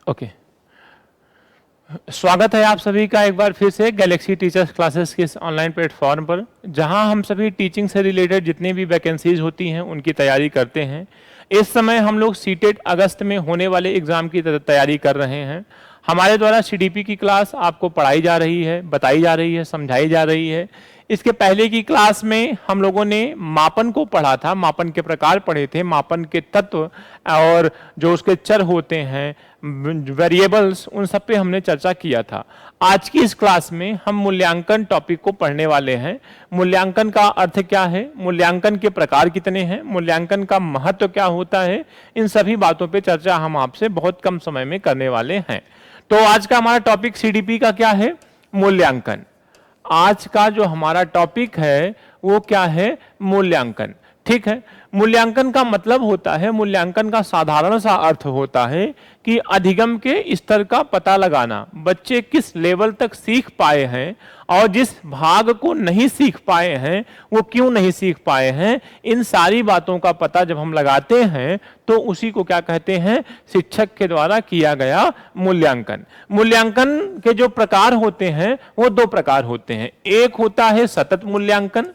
Okay, स्वागत है आप सभी का एक बार फिर से गैलेक्सी टीचर्स क्लासेस के इस ऑनलाइन प्लेटफॉर्म पर, जहां हम सभी टीचिंग से रिलेटेड जितनी भी वैकेंसीज होती हैं उनकी तैयारी करते हैं। इस समय हम लोग सीटेट अगस्त में होने वाले एग्ज़ाम की तैयारी कर रहे हैं। हमारे द्वारा सीडीपी की क्लास आपको पढ़ाई जा रही है, बताई जा रही है, समझाई जा रही है। इसके पहले की क्लास में हम लोगों ने मापन को पढ़ा था, मापन के प्रकार पढ़े थे, मापन के तत्व और जो उसके चर होते हैं, वेरिएबल्स, उन सब पे हमने चर्चा किया था। आज की इस क्लास में हम मूल्यांकन टॉपिक को पढ़ने वाले हैं। मूल्यांकन का अर्थ क्या है, मूल्यांकन के प्रकार कितने हैं, मूल्यांकन का महत्व क्या होता है, इन सभी बातों पे चर्चा हम आपसे बहुत कम समय में करने वाले हैं। तो आज का हमारा टॉपिक सीडीपी का क्या है, मूल्यांकन। आज का जो हमारा टॉपिक है वो क्या है, मूल्यांकन। ठीक है, मूल्यांकन का मतलब होता है, मूल्यांकन का साधारण सा अर्थ होता है कि अधिगम के स्तर का पता लगाना, बच्चे किस लेवल तक सीख पाए हैं और जिस भाग को नहीं सीख पाए हैं वो क्यों नहीं सीख पाए हैं। इन सारी बातों का पता जब हम लगाते हैं तो उसी को क्या कहते हैं, शिक्षक के द्वारा किया गया मूल्यांकन। मूल्यांकन के जो प्रकार होते हैं वो दो प्रकार होते हैं। एक होता है सतत मूल्यांकन,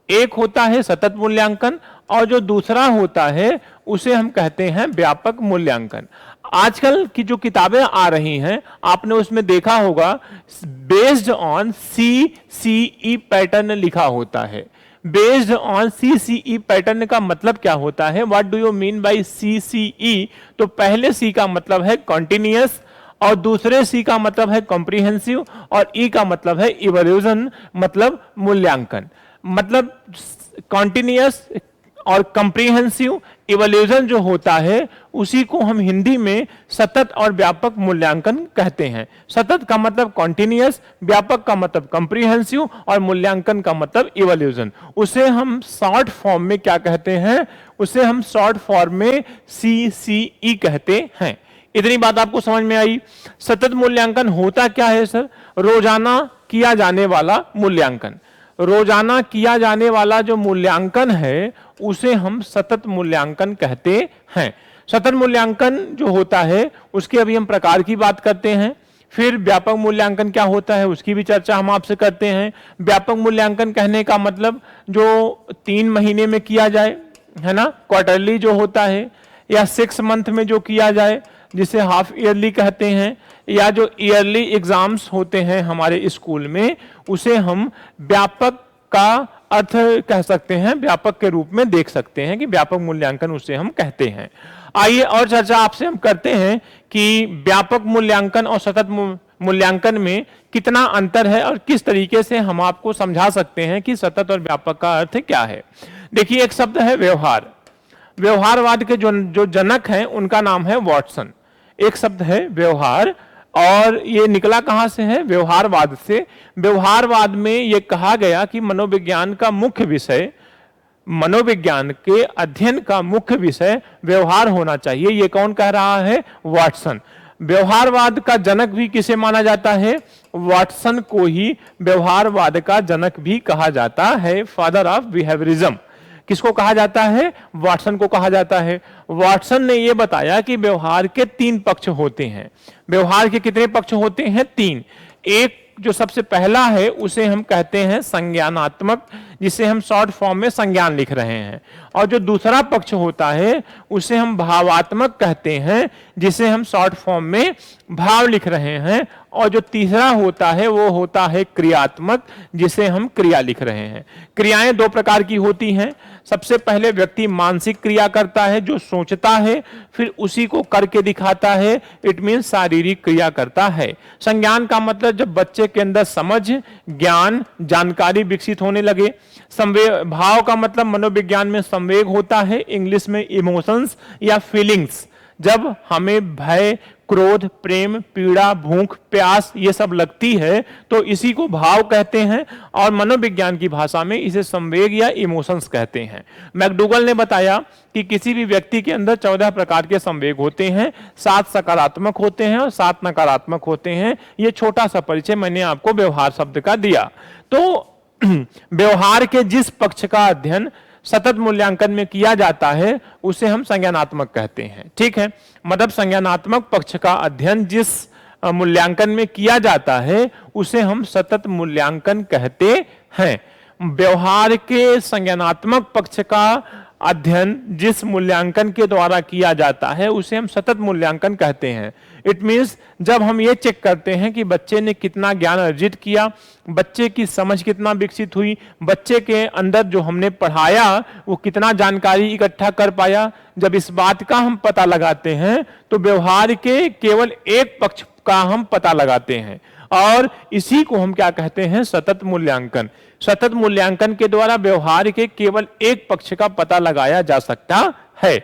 एक होता है सतत मूल्यांकन, और जो दूसरा होता है उसे हम कहते हैं व्यापक मूल्यांकन। आजकल की जो किताबें आ रही हैं आपने उसमें देखा होगा बेस्ड ऑन CCE पैटर्न लिखा होता है। बेस्ड ऑन CCE पैटर्न का मतलब क्या होता है, what do you mean by CCE। तो पहले C का मतलब है कॉन्टिन्यूअस और दूसरे C का मतलब है कॉम्प्रिहेंसिव और E का मतलब है इवोल्यूशन, मतलब मूल्यांकन। मतलब कॉन्टिन्यूअस और कंप्रीहेंसिव, इवोल्यूशन जो होता है उसी को हम हिंदी में सतत और व्यापक मूल्यांकन कहते हैं। सतत का मतलब कॉन्टिन्यूअस, व्यापक का मतलब कंप्रीहेंसिव और मूल्यांकन का मतलब इवोल्यूशन। उसे हम शॉर्ट फॉर्म में क्या कहते हैं, उसे हम शॉर्ट फॉर्म में CCE कहते हैं। इतनी बात आपको समझ में आई। सतत मूल्यांकन होता क्या है सर, रोजाना किया जाने वाला मूल्यांकन। रोजाना किया जाने वाला जो मूल्यांकन है उसे हम सतत मूल्यांकन कहते हैं। सतत मूल्यांकन जो होता है उसके अभी हम प्रकार की बात करते हैं। फिर व्यापक मूल्यांकन क्या होता है उसकी भी चर्चा हम आपसे करते हैं। व्यापक मूल्यांकन कहने का मतलब जो 3 महीने में किया जाए, है ना, क्वार्टरली जो होता है, या 6 मंथ में जो किया जाए जिसे हाफ ईयरली कहते हैं, या जो ईयरली एग्जाम्स होते हैं हमारे स्कूल में उसे हम व्यापक का अर्थ कह सकते हैं, व्यापक के रूप में देख सकते हैं कि व्यापक मूल्यांकन उसे हम कहते हैं। आइए और चर्चा आपसे हम करते हैं कि व्यापक मूल्यांकन और सतत मूल्यांकन में कितना अंतर है और किस तरीके से हम आपको समझा सकते हैं कि सतत और व्यापक का अर्थ क्या है। देखिए, एक शब्द है व्यवहार। व्यवहारवाद के जो जनक हैं उनका नाम है वॉटसन। एक शब्द है व्यवहार, और ये निकला कहां से है, व्यवहारवाद से। व्यवहारवाद में ये कहा गया कि मनोविज्ञान का मुख्य विषय, मनोविज्ञान के अध्ययन का मुख्य विषय व्यवहार होना चाहिए। ये कौन कह रहा है, वॉटसन। व्यवहारवाद का जनक भी किसे माना जाता है, वॉटसन को ही व्यवहारवाद का जनक भी कहा जाता है, फादर ऑफ बिहेवियरिज्म। किसको कहा जाता है, वॉटसन को कहा जाता है। वॉटसन ने यह बताया कि व्यवहार के 3 पक्ष होते हैं। व्यवहार के कितने पक्ष होते हैं, 3। एक जो सबसे पहला है उसे हम कहते हैं संज्ञानात्मक, जिसे हम शॉर्ट फॉर्म में संज्ञान लिख रहे हैं, और जो दूसरा पक्ष होता है उसे हम भावात्मक कहते हैं, जिसे हम शॉर्ट फॉर्म में भाव लिख रहे हैं, और जो तीसरा होता है वो होता है क्रियात्मक, जिसे हम क्रिया लिख रहे हैं। क्रियाएं 2 प्रकार की होती हैं। सबसे पहले व्यक्ति मानसिक क्रिया करता है, जो सोचता है फिर उसी को करके दिखाता है, इट मीन शारीरिक क्रिया करता है। संज्ञान का मतलब जब बच्चे के अंदर समझ, ज्ञान, जानकारी विकसित होने लगे। संवेग, भाव का मतलब मनोविज्ञान में संवेग होता है, इंग्लिश में इमोशंस या फीलिंग्स। जब हमें भय, क्रोध, प्रेम, पीड़ा, भूख, प्यास ये सब लगती है तो इसी को भाव कहते हैं, और मनोविज्ञान की भाषा में इसे संवेग या इमोशंस कहते हैं। मैकडूगल ने बताया कि किसी भी व्यक्ति के अंदर 14 प्रकार के संवेग होते हैं, 7 सकारात्मक होते हैं और 7 नकारात्मक होते हैं। ये छोटा सा परिचय मैंने आपको व्यवहार शब्द का दिया। तो व्यवहार के जिस पक्ष का अध्ययन सतत मूल्यांकन में किया जाता है उसे हम संज्ञानात्मक कहते हैं। ठीक है, मतलब संज्ञानात्मक पक्ष का अध्ययन जिस मूल्यांकन में किया जाता है उसे हम सतत मूल्यांकन कहते हैं। व्यवहार के संज्ञानात्मक पक्ष का अध्ययन जिस मूल्यांकन के द्वारा किया जाता है उसे हम सतत मूल्यांकन कहते हैं। इट मीन्स जब हम ये चेक करते हैं कि बच्चे ने कितना ज्ञान अर्जित किया, बच्चे की समझ कितना विकसित हुई, बच्चे के अंदर जो हमने पढ़ाया वो कितना जानकारी इकट्ठा कर पाया, जब इस बात का हम पता लगाते हैं तो व्यवहार के केवल एक पक्ष का हम पता लगाते हैं और इसी को हम क्या कहते हैं, सतत मूल्यांकन। सतत मूल्यांकन के द्वारा व्यवहार के केवल एक पक्ष का पता लगाया जा सकता है।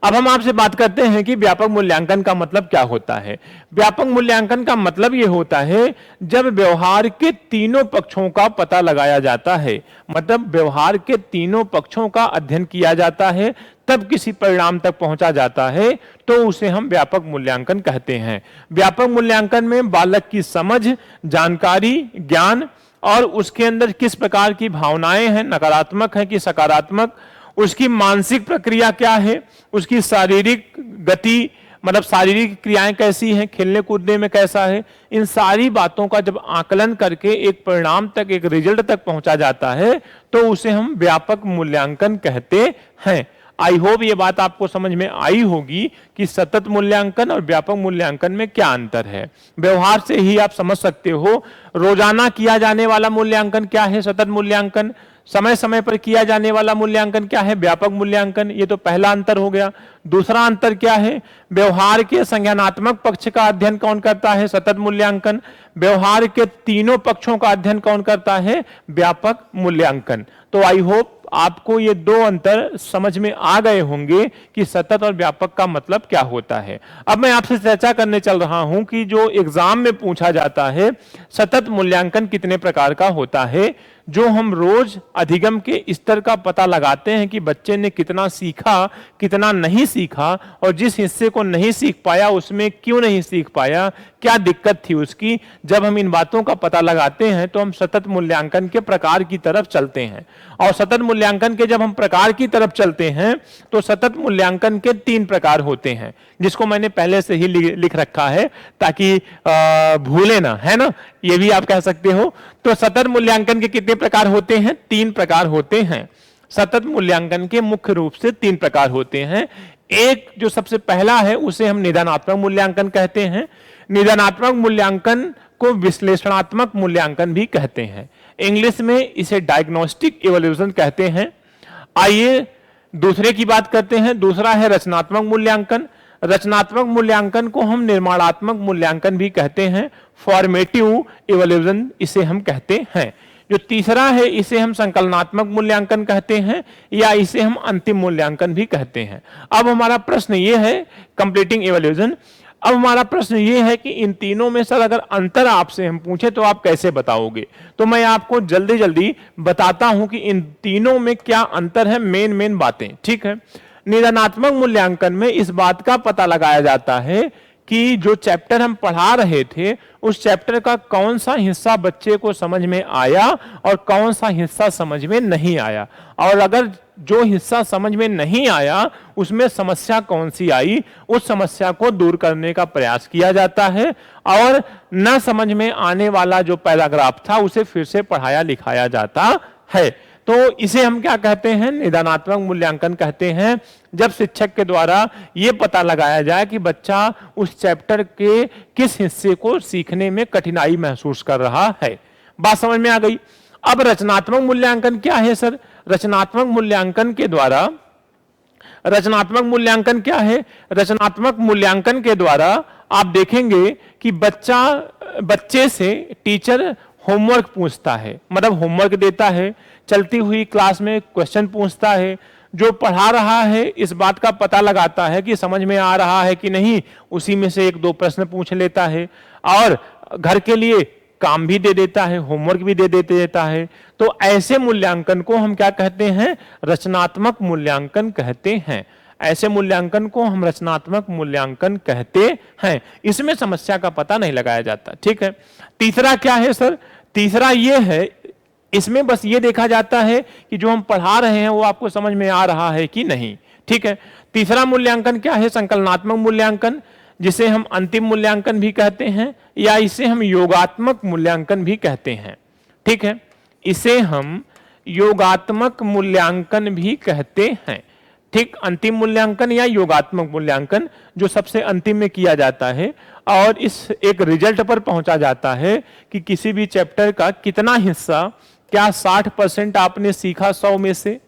अब हम आपसे बात करते हैं कि व्यापक मूल्यांकन का मतलब क्या होता है। व्यापक मूल्यांकन का मतलब यह होता है जब व्यवहार के तीनों पक्षों का पता लगाया जाता है, मतलब व्यवहार के तीनों पक्षों का अध्ययन किया जाता है तब किसी परिणाम तक पहुंचा जाता है तो उसे हम व्यापक मूल्यांकन कहते हैं। व्यापक मूल्यांकन में बालक की समझ, जानकारी, ज्ञान और उसके अंदर किस प्रकार की भावनाएं हैं, नकारात्मक है कि सकारात्मक, उसकी मानसिक प्रक्रिया क्या है, उसकी शारीरिक गति मतलब शारीरिक क्रियाएं कैसी हैं, खेलने कूदने में कैसा है, इन सारी बातों का जब आकलन करके एक परिणाम तक, एक रिजल्ट तक पहुंचा जाता है तो उसे हम व्यापक मूल्यांकन कहते हैं। आई होप ये बात आपको समझ में आई होगी कि सतत मूल्यांकन और व्यापक मूल्यांकन में क्या अंतर है। व्यवहार से ही आप समझ सकते हो। रोजाना किया जाने वाला मूल्यांकन क्या है, सतत मूल्यांकन। समय समय पर किया जाने वाला मूल्यांकन क्या है, व्यापक मूल्यांकन। ये तो पहला अंतर हो गया। दूसरा अंतर क्या है, व्यवहार के संज्ञानात्मक पक्ष का अध्ययन कौन करता है, सतत मूल्यांकन। व्यवहार के तीनों पक्षों का अध्ययन कौन करता है, व्यापक मूल्यांकन। तो आई होप आपको ये दो अंतर समझ में आ गए होंगे कि सतत और व्यापक का मतलब क्या होता है। अब मैं आपसे चर्चा करने चल रहा हूं कि जो एग्जाम में पूछा जाता है सतत मूल्यांकन कितने प्रकार का होता है। जो हम रोज अधिगम के स्तर का पता लगाते हैं कि बच्चे ने कितना सीखा, कितना नहीं सीखा, और जिस हिस्से को नहीं सीख पाया उसमें क्यों नहीं सीख पाया, क्या दिक्कत थी उसकी। जब हम इन बातों का पता लगाते हैं तो हम सतत मूल्यांकन के प्रकार की तरफ चलते हैं। और सतत मूल्यांकन के जब हम प्रकार की तरफ चलते हैं तो सतत मूल्यांकन के 3 प्रकार होते हैं, जिसको मैंने पहले से ही लिख रखा है ताकि भूले ना, है ना, ये भी आप कह सकते हो। तो सतत मूल्यांकन के कितने प्रकार होते हैं, 3 प्रकार होते हैं। सतत मूल्यांकन के मुख्य रूप से 3 प्रकार होते हैं। एक जो सबसे पहला है उसे हम निदानात्मक मूल्यांकन कहते हैं। निदानात्मक मूल्यांकन को विश्लेषणात्मक मूल्यांकन भी कहते हैं। इंग्लिश में इसे डायग्नोस्टिक इवैल्यूएशन कहते हैं। आइए दूसरे की बात करते हैं। दूसरा है रचनात्मक मूल्यांकन। रचनात्मक मूल्यांकन को हम निर्माणात्मक मूल्यांकन भी कहते हैं, फॉर्मेटिव इवैल्यूएशन इसे हम कहते हैं। जो तीसरा है इसे हम संकलनात्मक मूल्यांकन कहते हैं या इसे हम अंतिम मूल्यांकन भी कहते हैं। अब हमारा प्रश्न ये है, कंप्लीटिंग इवैल्यूएशन, अब हमारा प्रश्न ये है कि इन तीनों में सर अगर अंतर आपसे हम पूछे तो आप कैसे बताओगे। तो मैं आपको जल्दी जल्दी बताता हूं कि इन तीनों में क्या अंतर है, मेन बातें। ठीक है, निदानात्मक मूल्यांकन में इस बात का पता लगाया जाता है कि जो चैप्टर हम पढ़ा रहे थे उस चैप्टर का कौन सा हिस्सा बच्चे को समझ में आया और कौन सा हिस्सा समझ में नहीं आया, और अगर जो हिस्सा समझ में नहीं आया उसमें समस्या कौन सी आई, उस समस्या को दूर करने का प्रयास किया जाता है, और न समझ में आने वाला जो पैराग्राफ था उसे फिर से पढ़ाया लिखाया जाता है। तो इसे हम क्या कहते हैं, निदानात्मक मूल्यांकन कहते हैं। जब शिक्षक के द्वारा यह पता लगाया जाए कि बच्चा उस चैप्टर के किस हिस्से को सीखने में कठिनाई महसूस कर रहा है। बात समझ में आ गई। अब रचनात्मक मूल्यांकन क्या है सर? रचनात्मक मूल्यांकन के द्वारा, रचनात्मक मूल्यांकन क्या है? रचनात्मक मूल्यांकन के द्वारा आप देखेंगे कि बच्चे से टीचर होमवर्क पूछता है, मतलब होमवर्क देता है, चलती हुई क्लास में क्वेश्चन पूछता है, जो पढ़ा रहा है इस बात का पता लगाता है कि समझ में आ रहा है कि नहीं, उसी में से 1-2 प्रश्न पूछ लेता है, और घर के लिए काम भी दे देता है, होमवर्क भी दे देता है। तो ऐसे मूल्यांकन को हम क्या कहते हैं, रचनात्मक मूल्यांकन कहते हैं। ऐसे मूल्यांकन को हम रचनात्मक मूल्यांकन कहते हैं। इसमें समस्या का पता नहीं लगाया जाता। ठीक है, तीसरा क्या है सर? तीसरा यह है इसमें बस ये देखा जाता है कि जो हम पढ़ा रहे हैं वो आपको समझ में आ रहा है कि नहीं। ठीक है। तीसरा मूल्यांकन क्या है? संकलनात्मक मूल्यांकन, जिसे हम अंतिम मूल्यांकन भी कहते हैं या इसे हम योगात्मक मूल्यांकन भी कहते हैं। ठीक है, इसे हम योगात्मक मूल्यांकन भी कहते हैं। ठीक, अंतिम मूल्यांकन या योगात्मक मूल्यांकन जो सबसे अंतिम में किया जाता है और इस एक रिजल्ट पर पहुंचा जाता है कि किसी भी चैप्टर का कितना हिस्सा, क्या 60% आपने सीखा 100 में से,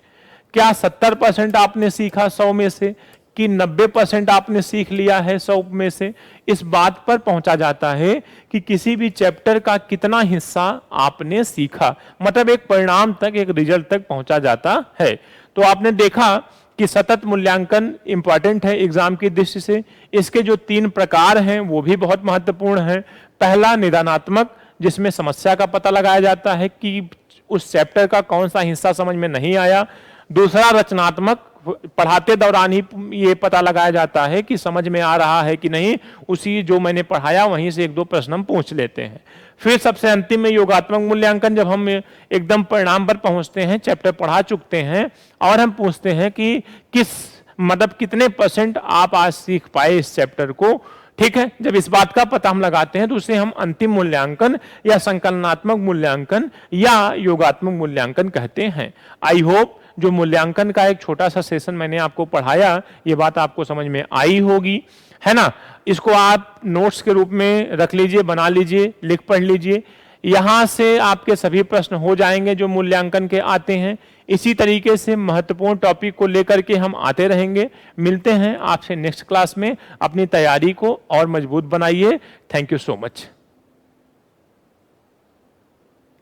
क्या 70% आपने सीखा 100 में से, कि 90% आपने सीख लिया है 100 में से। इस बात पर पहुंचा जाता है कि किसी भी चैप्टर का कितना हिस्सा आपने सीखा, मतलब एक परिणाम तक, एक रिजल्ट तक पहुंचा जाता है। तो आपने देखा कि सतत मूल्यांकन इंपॉर्टेंट है एग्जाम की दृष्टि से। इसके जो 3 प्रकार हैं वो भी बहुत महत्वपूर्ण हैं। पहला निदानात्मक, जिसमें समस्या का पता लगाया जाता है कि उस चैप्टर का कौन सा हिस्सा समझ में नहीं आया। दूसरा रचनात्मक, पढ़ाते दौरान ही ये पता लगाया जाता है कि समझ में आ रहा है कि नहीं, उसी जो मैंने पढ़ाया वहीं से 1-2 प्रश्न हम पूछ लेते हैं। फिर सबसे अंतिम में योगात्मक मूल्यांकन, जब हम एकदम परिणाम पर पहुंचते हैं, चैप्टर पढ़ा चुकते हैं और हम पूछते हैं कि कितने % आप आज सीख पाए इस चैप्टर को। ठीक है, जब इस बात का पता हम लगाते हैं तो उसे हम अंतिम मूल्यांकन या संकलनात्मक मूल्यांकन या योगात्मक मूल्यांकन कहते हैं। आई होप जो मूल्यांकन का एक छोटा सा सेशन मैंने आपको पढ़ाया, ये बात आपको समझ में आई होगी, है ना। इसको आप नोट्स के रूप में रख लीजिए, बना लीजिए, लिख पढ़ लीजिए। यहां से आपके सभी प्रश्न हो जाएंगे जो मूल्यांकन के आते हैं। इसी तरीके से महत्वपूर्ण टॉपिक को लेकर के हम आते रहेंगे। मिलते हैं आपसे नेक्स्ट क्लास में। अपनी तैयारी को और मजबूत बनाइए। Thank you so much.